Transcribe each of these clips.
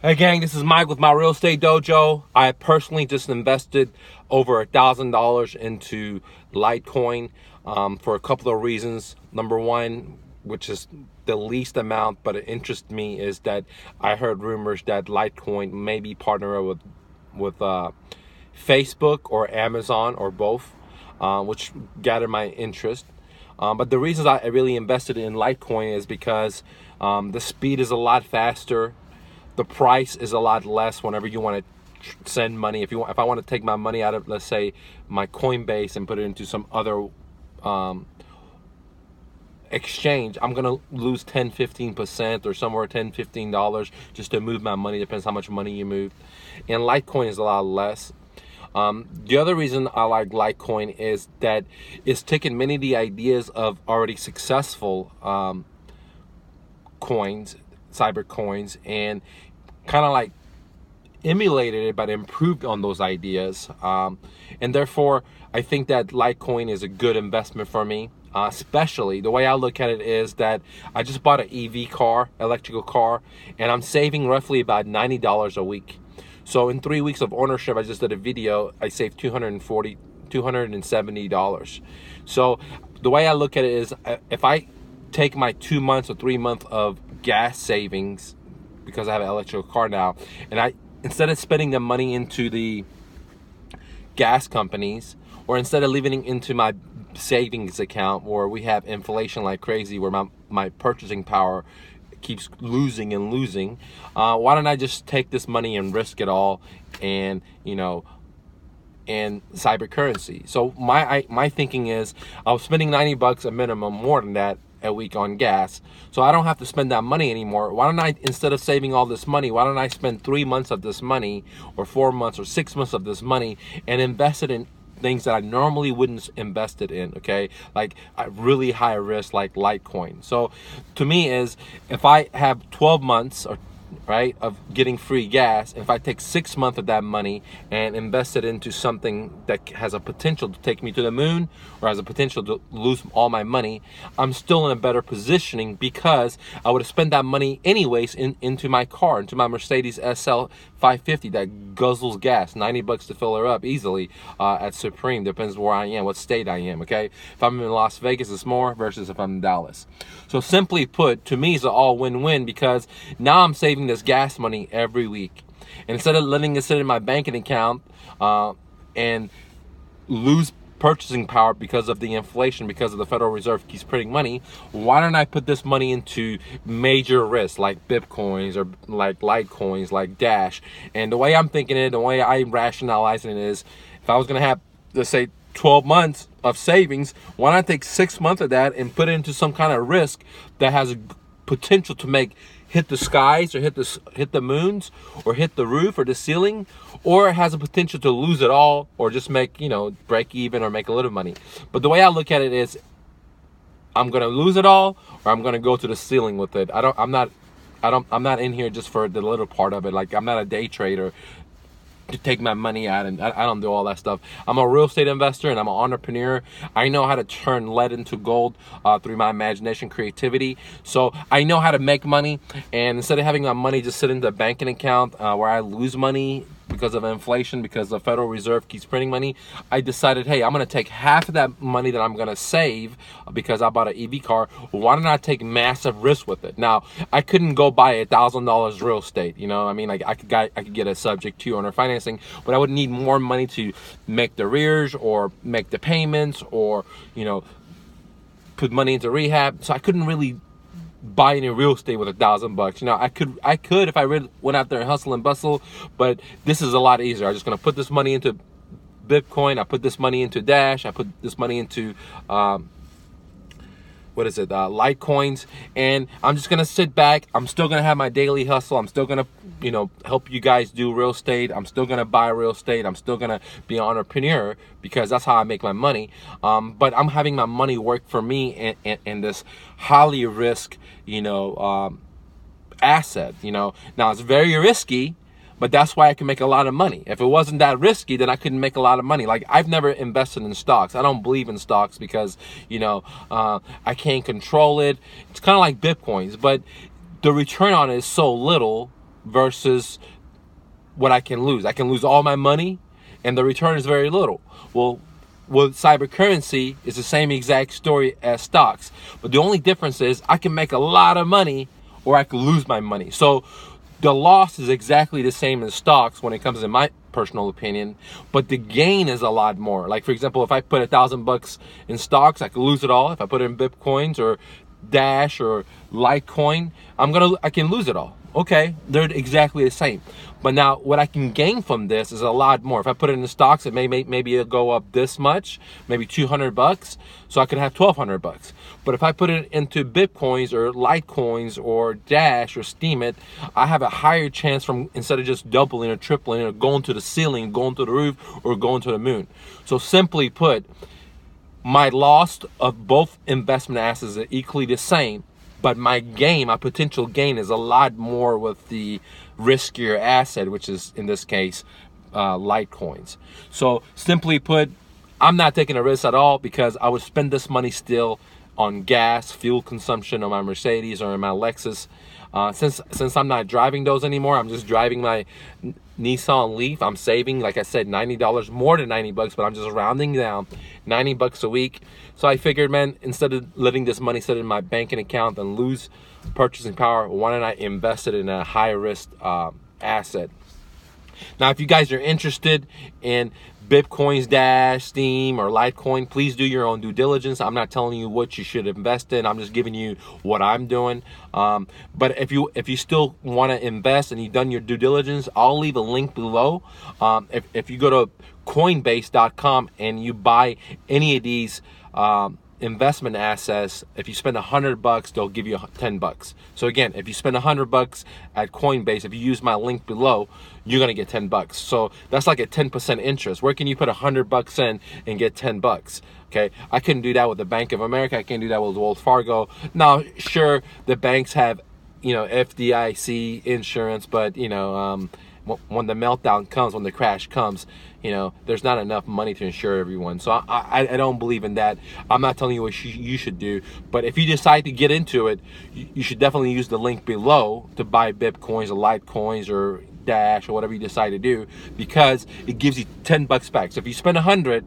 Hey gang, this is Mike with my real estate dojo. I personally just invested over $1,000 into Litecoin for a couple of reasons. Number one, which is the least amount, but it interests me, is that I heard rumors that Litecoin may be partnering with Facebook or Amazon or both, which gathered my interest. But the reasons I really invested in Litecoin is because the speed is a lot faster. The price is a lot less whenever you want to send money. If I want to take my money out of, let's say, my Coinbase and put it into some other exchange, I'm going to lose 10-15% or somewhere $10-15 just to move my money. Depends how much money you move. And Litecoin is a lot less. The other reason I like Litecoin is that it's taken many of the ideas of already successful coins, cyber coins, and kind of like emulated it but improved on those ideas, and therefore I think that Litecoin is a good investment for me. Especially the way I look at it is that I just bought an EV car, electrical car, and I'm saving roughly about $90 a week. So in 3 weeks of ownership, I just did a video, I saved $270. So the way I look at it is, if I take my 2 months or 3 months of gas savings, because I have an electrical car now, and instead of spending the money into the gas companies, or instead of leaving it into my savings account where we have inflation like crazy, where my purchasing power keeps losing and losing, why don't I just take this money and risk it all and cyber currency? So my thinking is, I was spending $90 a minimum, more than that, a week on gas, so I don't have to spend that money anymore. Why don't I, instead of saving all this money, why don't I spend 3 months of this money, or 4 months, or 6 months of this money, and invest it in things that I normally wouldn't invest it in, okay? Like really high risk, like Litecoin. So to me is, if I have 12 months of getting free gas, if I take 6 months of that money and invest it into something that has a potential to take me to the moon, or has a potential to lose all my money, I'm still in a better positioning, because I would have spent that money anyways into my car, into my Mercedes SL550 that guzzles gas, $90 to fill her up easily at Supreme. Depends where I am, what state I am, okay? If I'm in Las Vegas, it's more, versus if I'm in Dallas. So simply put, to me, it's an all win-win, because now I'm saving this gas money every week. And instead of letting it sit in my banking account and lose purchasing power because of the inflation, because of the Federal Reserve keeps printing money, why don't I put this money into major risks like Bitcoins, or like Litecoins, like Dash? And the way I'm thinking it, the way I'm rationalizing it is, if I was going to have, let's say, 12 months of savings, why not take 6 months of that and put it into some kind of risk that has a potential to hit the skies, or hit the moons, or hit the roof or the ceiling, or it has a potential to lose it all, or just make, break even or make a little money. But the way I look at it is, I'm going to lose it all, or I'm going to go to the ceiling with it. I'm not in here just for the little part of it. Like, I'm not a day trader to take my money out, and I don't do all that stuff. I'm a real estate investor, and I'm an entrepreneur. I know how to turn lead into gold through my imagination, creativity. So I know how to make money, and instead of having my money just sit in the banking account where I lose money because of inflation, because the Federal Reserve keeps printing money, I decided, hey, I'm going to take half of that money that I'm going to save because I bought an EV car. Why don't I take massive risk with it? Now, I couldn't go buy $1,000 real estate. I mean, like I could get a subject to owner financing, but I would need more money to make the arrears, or make the payments, or put money into rehab. So I couldn't really buy any real estate with $1,000. I could if I really went out there and hustle and bustle, but this is a lot easier. I'm just gonna put this money into Bitcoin. I put this money into Dash. I put this money into Litecoins, and I'm just gonna sit back. I'm still gonna have my daily hustle. I'm still gonna help you guys do real estate. I'm still gonna buy real estate. I'm still gonna be an entrepreneur, because that's how I make my money. But I'm having my money work for me in this highly risk asset. Now it's very risky, but that's why I can make a lot of money. If it wasn't that risky, then I couldn't make a lot of money. Like, I've never invested in stocks. I don't believe in stocks because, I can't control it. It's kind of like Bitcoins, but the return on it is so little versus what I can lose. I can lose all my money and the return is very little. Well, with cyber currency, it's the same exact story as stocks. But the only difference is I can make a lot of money or I could lose my money. So the loss is exactly the same as stocks when it comes to my personal opinion, but the gain is a lot more. Like, for example, if I put $1,000 in stocks, I could lose it all. If I put it in Bitcoins or Dash or Litecoin, I can lose it all. Okay, they're exactly the same. But now what I can gain from this is a lot more. If I put it in the stocks, it maybe it'll go up this much, maybe $200, so I could have $1,200. But if I put it into Bitcoins or Litecoins or Dash or Steam it, I have a higher chance from, instead of just doubling or tripling or going to the ceiling, going to the roof, or going to the moon. So simply put, my loss of both investment assets are equally the same, but my gain, my potential gain, is a lot more with the riskier asset, which is in this case Litecoins. So simply put, I'm not taking a risk at all because I would spend this money still on gas, fuel consumption on my Mercedes or in my Lexus. Since I'm not driving those anymore, I'm just driving my Nissan Leaf. I'm saving, like I said, $90, more than $90, but I'm just rounding down, $90 a week. So I figured, man, instead of letting this money sit in my banking account and lose purchasing power, why don't I invest it in a high risk asset? Now, if you guys are interested in Bitcoins, Dash, Steam, or Litecoin, please do your own due diligence. I'm not telling you what you should invest in. I'm just giving you what I'm doing. But if you still want to invest and you've done your due diligence, I'll leave a link below. If you go to Coinbase.com and you buy any of these investment assets, if you spend $100, they'll give you $10. So again, if you spend $100 at Coinbase, if you use my link below, you're gonna get $10. So that's like a 10% interest. Where can you put $100 in and get $10? Okay, I couldn't do that with the Bank of America. I can't do that with Wells Fargo. Now, sure, the banks have, FDIC insurance, but when the meltdown comes, when the crash comes, there's not enough money to insure everyone. So I don't believe in that. I'm not telling you what you should do, but if you decide to get into it, you should definitely use the link below to buy Bitcoins or Litecoins or Dash or whatever you decide to do, because it gives you $10 back. So if you spend $100,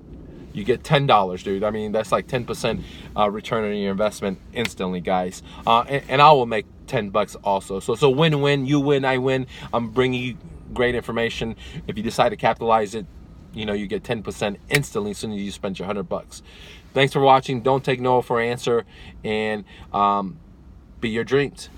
you get $10, dude. I mean, that's like 10% return on your investment instantly, guys. And I will make $10 also. So win-win. You win, I win. I'm bringing you great information. If you decide to capitalize it, you get 10% instantly as soon as you spend your $100. Thanks for watching. Don't take no for an answer, and be your dreams.